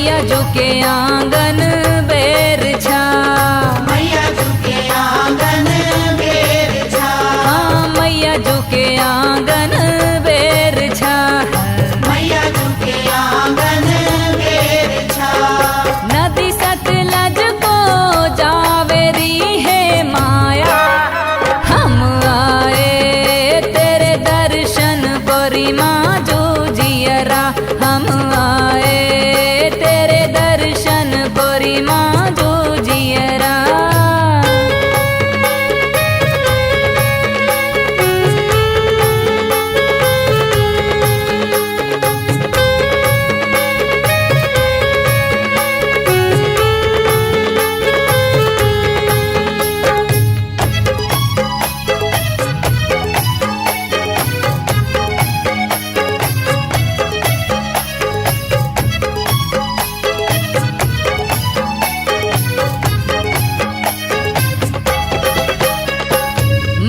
मैया झुके आंगन बेर छा, मैया झुके आंगन बेर छा, हाँ मैया झुके आंगन बेर छा, मैया झुके आंगन बेर छा। नदी सतलज को जावेरी है माया, हम आए तेरे दर्शन कोरी माँ जो जियरा, हम आए तेरे दर्शन कोरी माँ जो जियरा।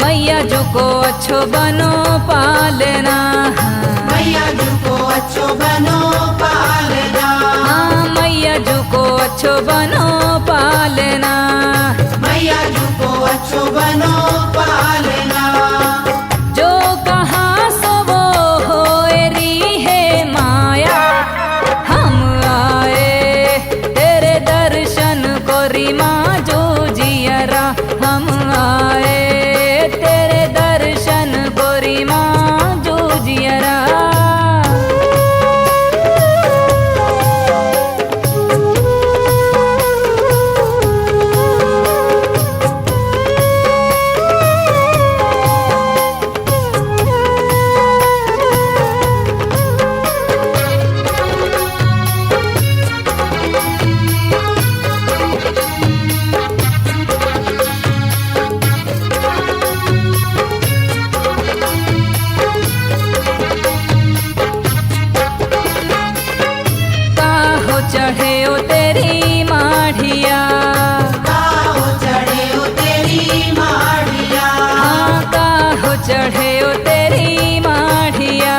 मैया झुको अच्छो बनो पालना, मैया झुको अच्छो बनो पालना, हाँ मैया झुको अच्छो बनो पालना, मैया झुको अच्छो बनो पालना। जो कहा सो वो होएरी है माया, हम आए तेरे दर्शन कोरी माँ जो जियरा, हम आए तेरे दर्शन कोरी माँ जो जियरा। काहो चढ़े ओ तेरी माढ़िया, काहो चढ़े ओ तेरी माढ़िया, हाँ काहो चढ़े ओ तेरी माढ़िया,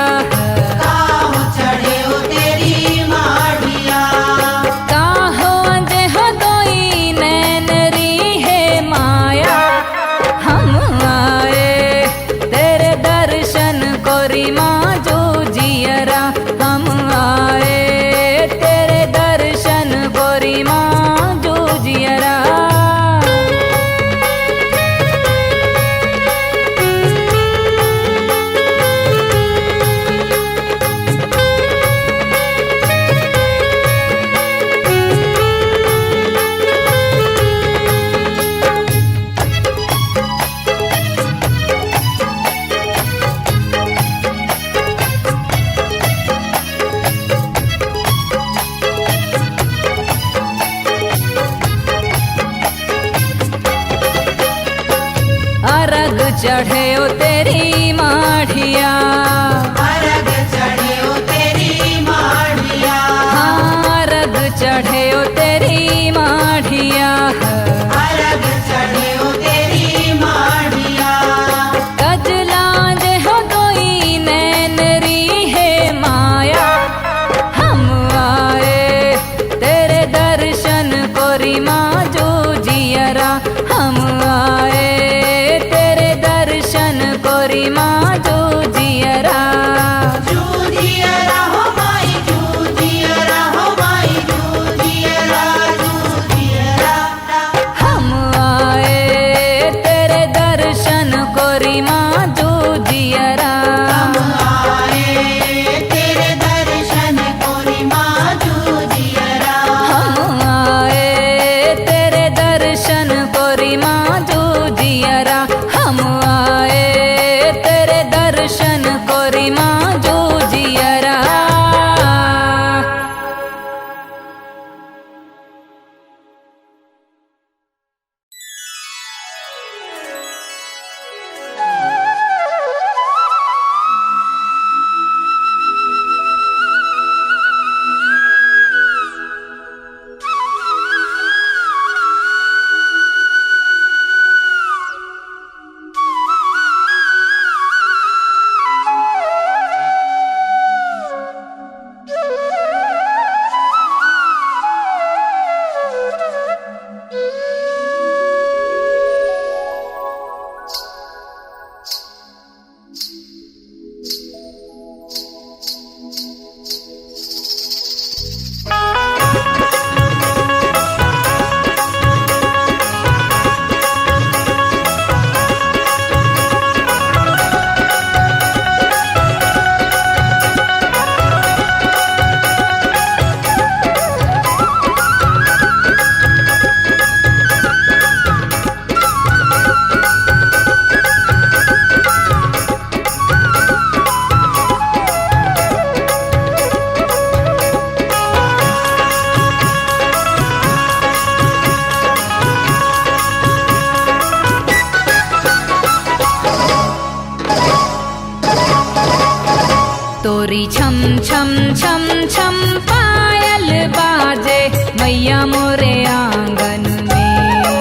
काहो चढ़े ओ तेरी माढ़िया। काहो अंजे हो दोई नैनरी है माया, हम आए तेरे दर्शन कोरी माँ जो जियरा, हम आए तेरे दर्शन कोरी माँ जो जियरा। अर्घ चढ़े ओ तेरी माढ़िया, अर्घ चढ़े ओ तेरी माढ़िया, हाँ अर्घ चढ़े ओ तेरी माढ़िया, अर्घ चढ़े ओ तेरी माढ़िया। कजलांज हो दोई नैनरी है माया, हम आए तेरे दर्शन कोरी माँ जो जियरा, हम आए तेरे दर्शन कोरी माँ जो जियरा। जू जियरा हो माई, जू जियरा हो माई, जू जियरा छम छम छम छम पायल बाजे मैया मोरे आंगन में।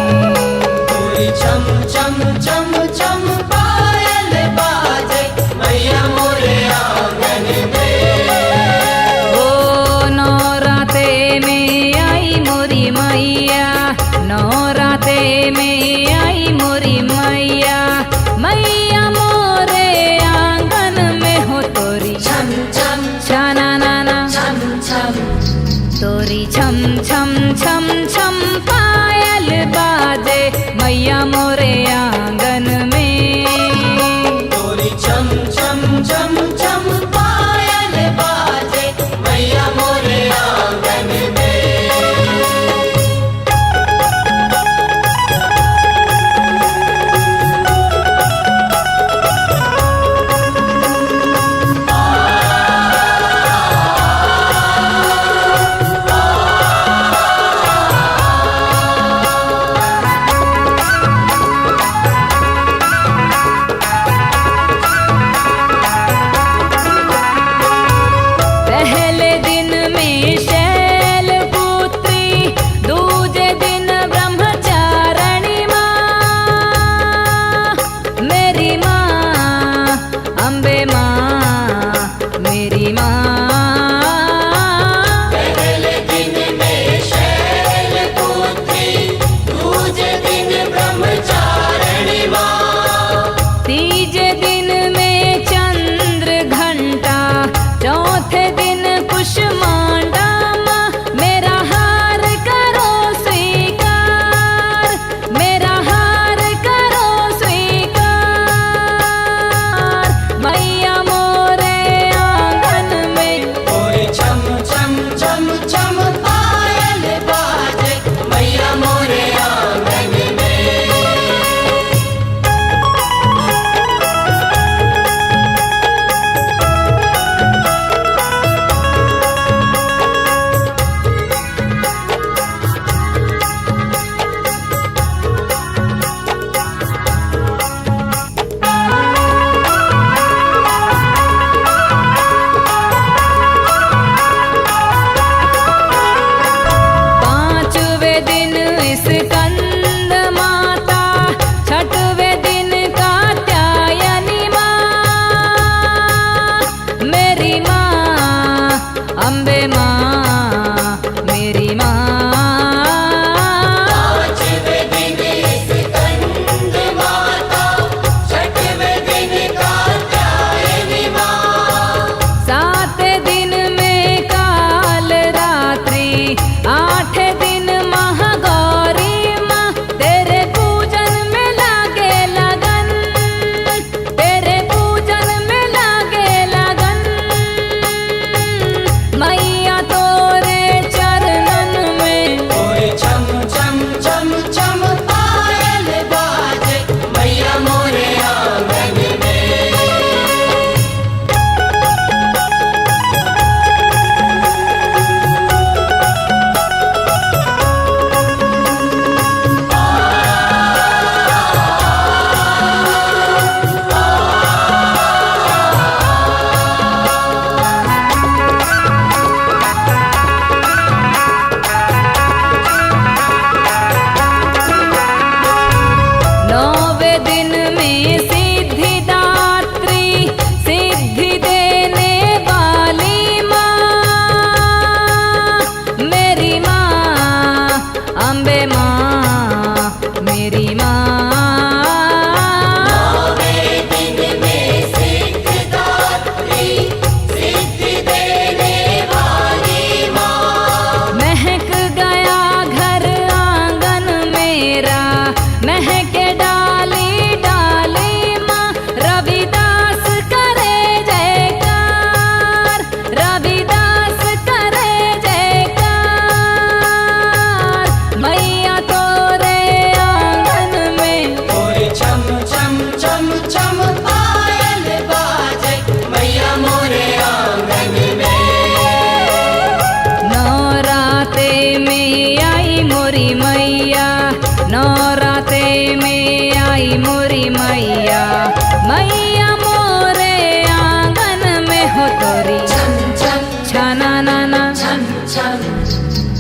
तोरी छम छम छम छम पायल बाजे मैया मोरे आंगन में। ओ नौराते में आई मोरी मैया, नौराते में आई मोरी मैया, मैया मोरे आंगन में हो तोरी छम छम छाना नाना छम छम तोरी छम छम छम छम पायल बाजे मैया मोरे आंगन में। तोरी छम छम छम छम पायल बाजे मैया मोरे आंगन में।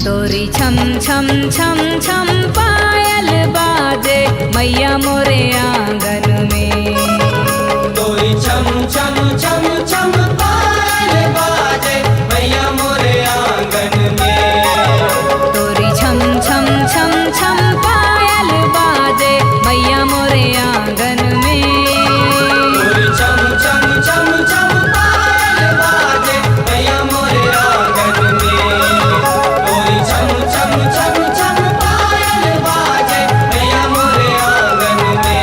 तोरी छम छम छम छम पायल बाजे मैया मोरे आंगन में। तोरी छम छम छम छम पायल बाजे मैया मोरे आंगन में। तोरी छम छम छम छम पायल बाजे मैया मोरे आंगन में। तोरी छम छम छम छम पायल बाजे मैया मोरे आंगन में। तोरी छम छम छम छम पायल बाजे मैया मोरे आंगन में।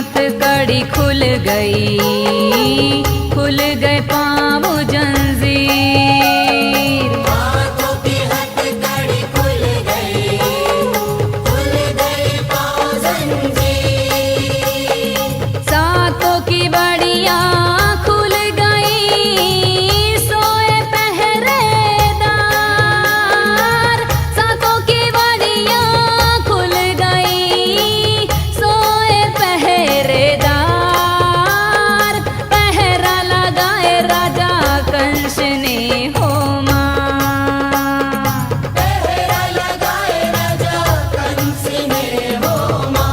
हथकड़ी खुल गए पाँव जंजीर। हाथों की हथकड़ी खुल गई पाँव जंजीर। सातों की बड़िया खुल गई सोए पहरेदार। सातों की बड़िया खुल गई सोए पहरेदार। पहरा लगाए राजा कंस ने हो माँ। पहरा लगाए राजा कंस ने हो माँ।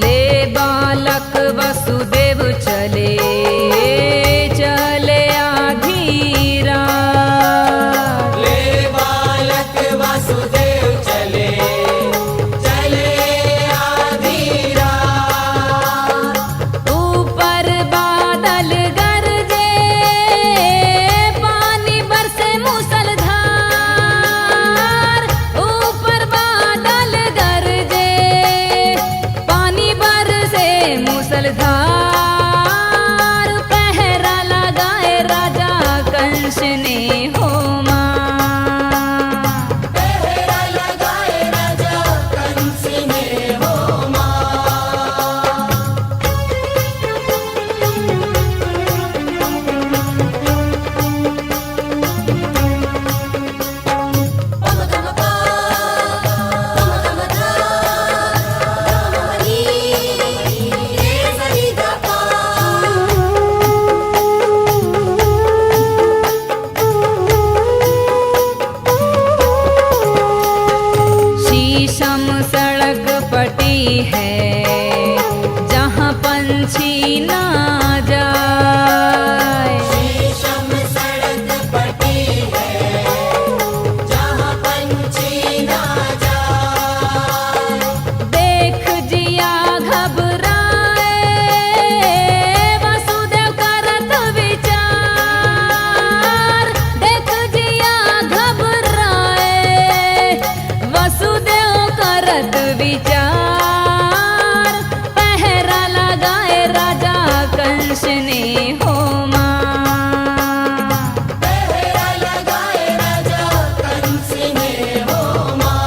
ले बालक वसुदेव चले आधी रात। ले बालक वासुदेव चले आधी रात। ऊपर बादल गरजे पानी बरसे मूसलधार। ऊपर बादल गरजे पानी बरसे मूसलधार। पहरा लगाए राजा कंस ने हो माँ। पहरा लगाए राजा कंस ने हो माँ। शीशम सड़क पटी है जहाँ पंछी ना जाए। शीशम सड़क पटी है जहाँ पंछी ना जाए। देख जिया घबराए वसुदेव करत विचार। देख जिया घबराए वसुदेव करत विचार। पहरा लगाए राजा कंस ने हो माँ। पहरा लगाए राजा कंस ने हो माँ।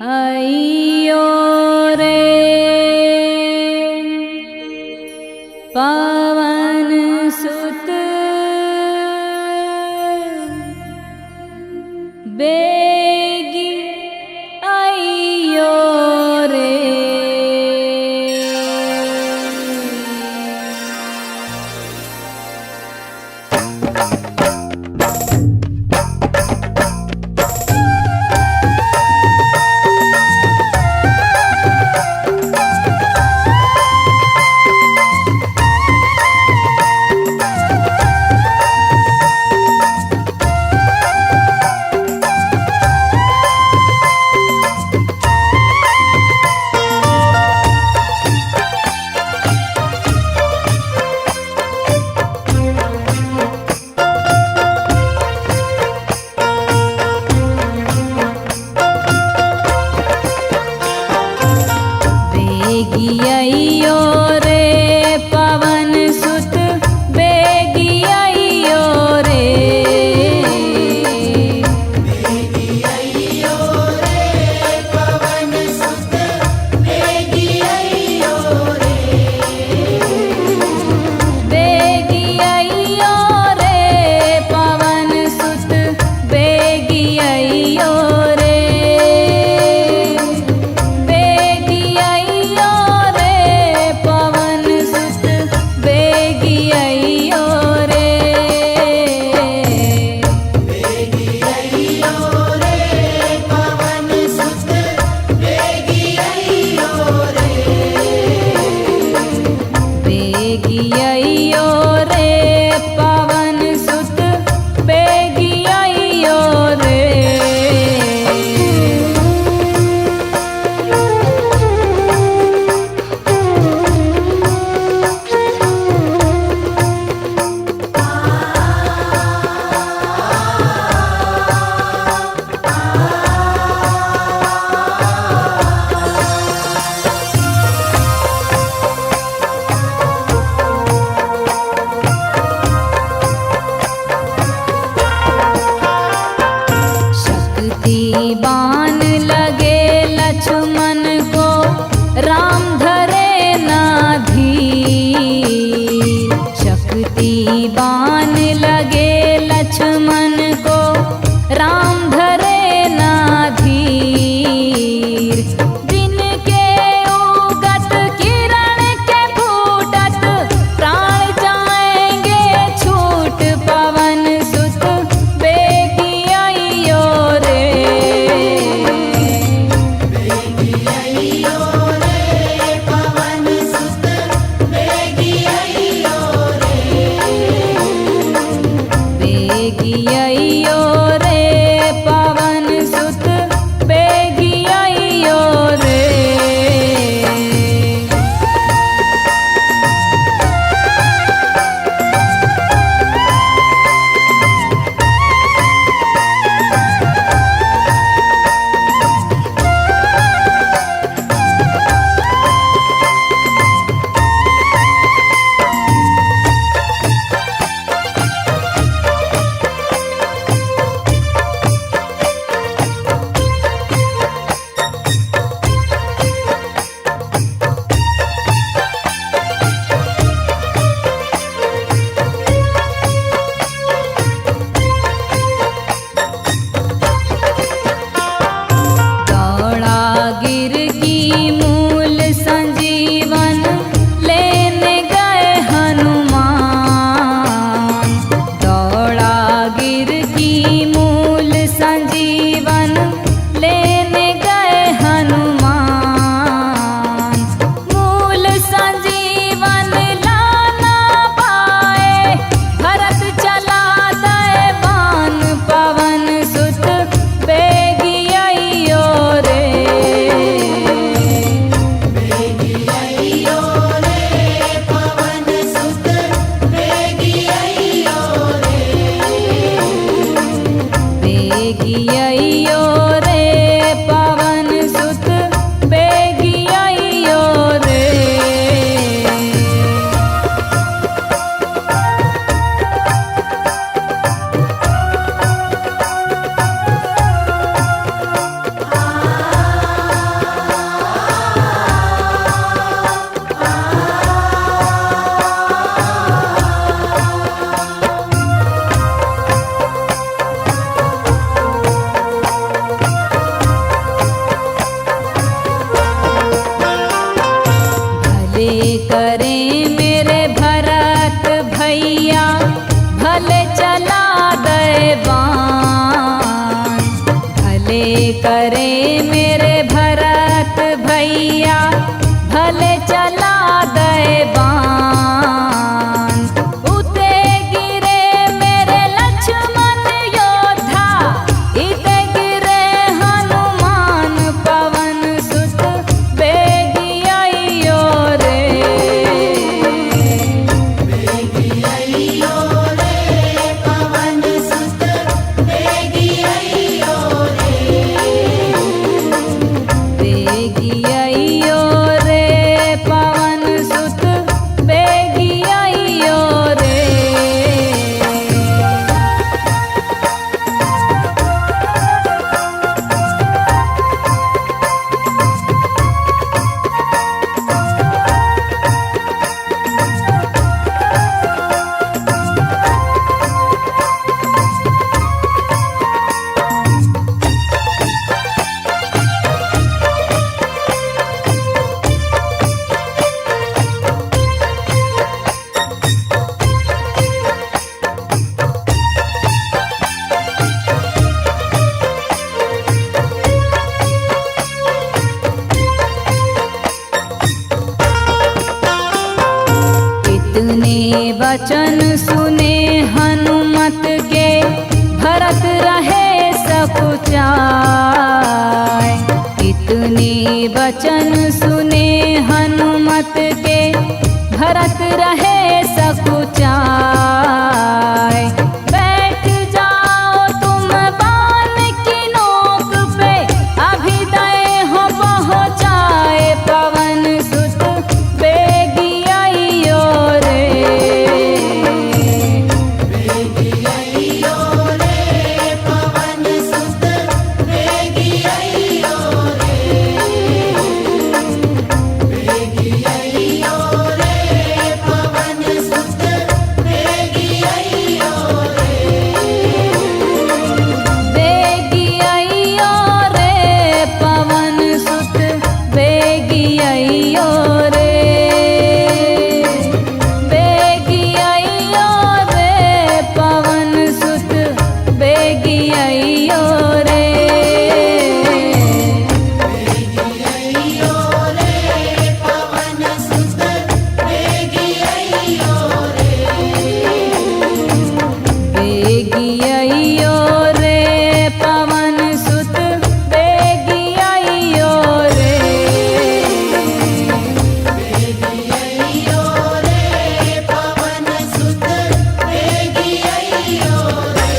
अइयो रे पवन सुत बेगी अइयो रे बेगियइयो रे पवन सुत बेगियइयो रे बेगियइयो रे पवन सुत बेगियइयो रे बेगियइयो रे पवन सुत बेगियइयो रे बेगियइयो रे पवन सुत बेगियइयो रे बेगियइयो रे पवन सुत बेगियइयो रे बेगियइयो रे पवन सुत बेगियइयो रे शक्ति बाण लगे लक्ष्मण को राम धरे ना धीर शक्ति बाण लगे लक्ष्मण को राम धरे ना धीर दिन के उगत किरण के फूटत प्राण जाएंगे छूट पवन सुत बेगियइयो रे बेगियइयो रे मेरे भरत भैया भले चला गए बाण, उते गिरे मेरे लक्ष्मण योद्धा, इते गिरे हनुमान पवन सुत बेगी अइयो रे। बेगी अइयो रे पवन सुत बेगी अइयो रे। बेगी अइयो रे पवन सुत बेगी अइयो रे। इतने वचन सुने हनुमत के, भरत रहे सकुचाय। इतने वचन सुने हनुमत के, भरत रहे सकुचाय। बैठ जाओ तुम बाण की नोक पे, अभी दए हो पहुँचाए पवन सुत बेगी अइयो रे। बेगी अइयो रे पवन सुत बेगी अइयो रे। बेगी अइयो रे पवन सुत बेगी अइयो रे। बेगी अइयो रे पवन सुत बेगी अइयो रे। बेगी अइयो रे पवन सुत बेगी अइयो रे। बेगी अइयो रे पवन सुत बेगी अइयो रे। बेगी अइयो रे पवन सुत बेगी अइयो रे। बेगी अइयो रे पवन सुत बेगी अइयो रे।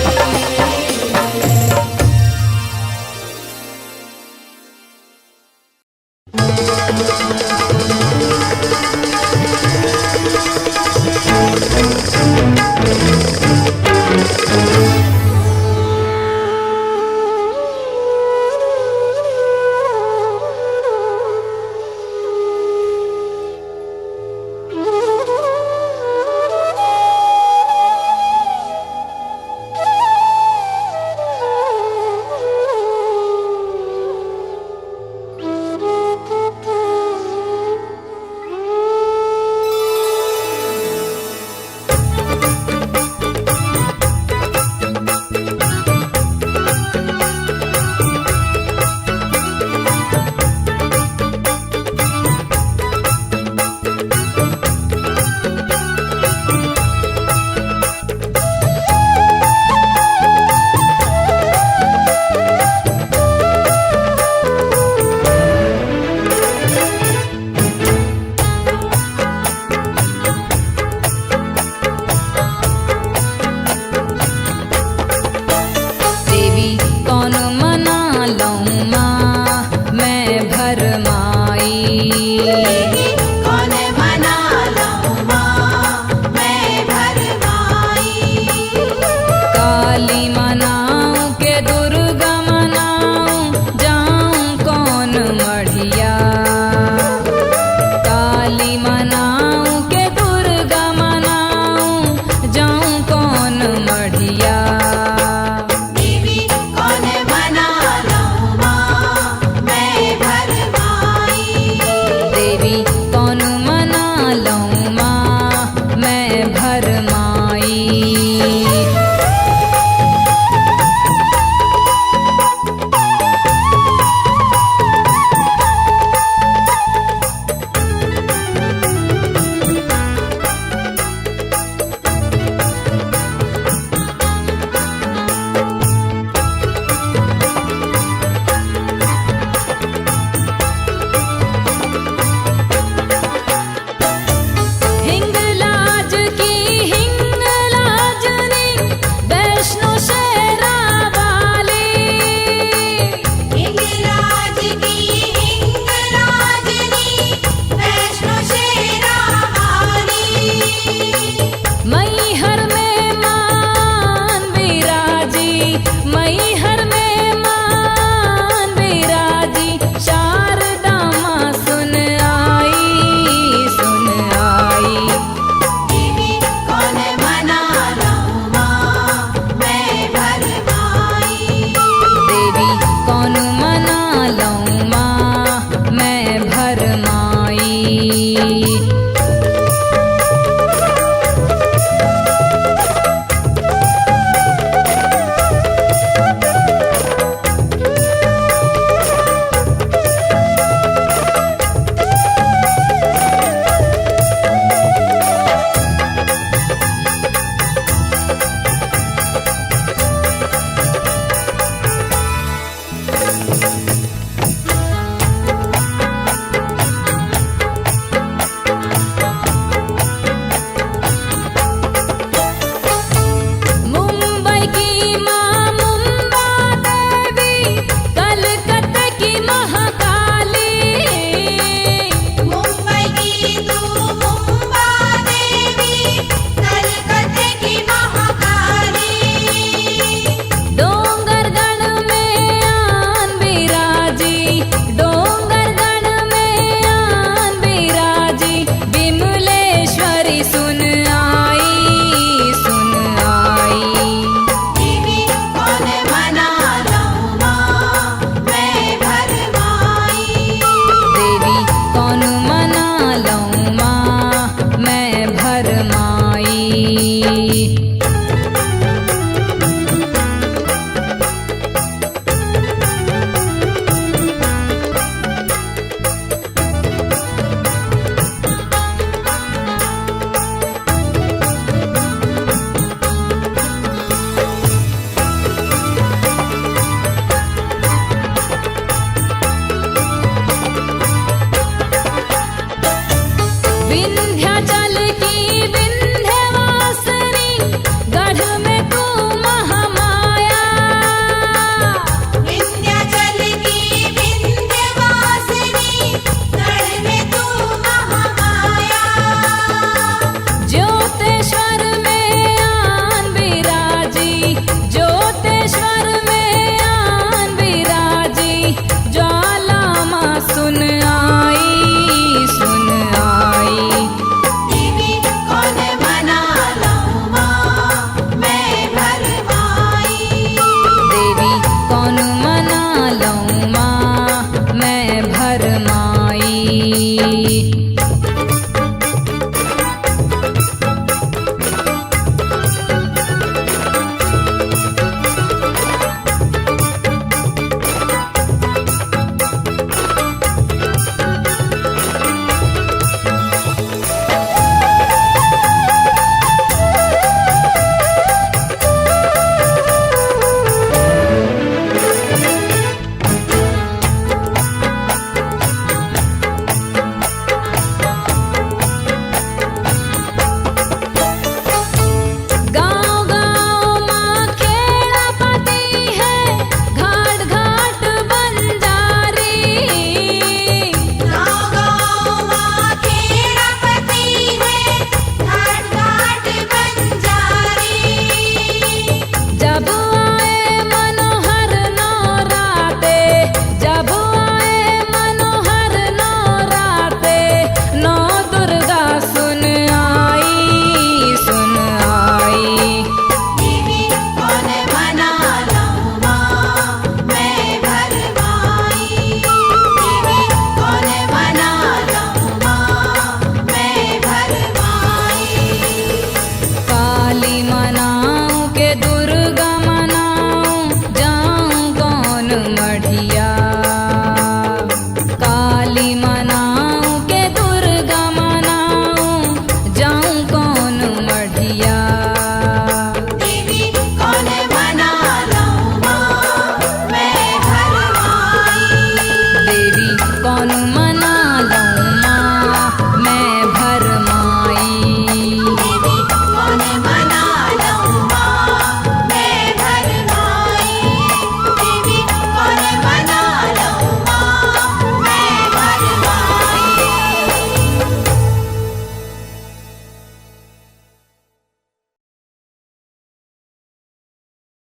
कौन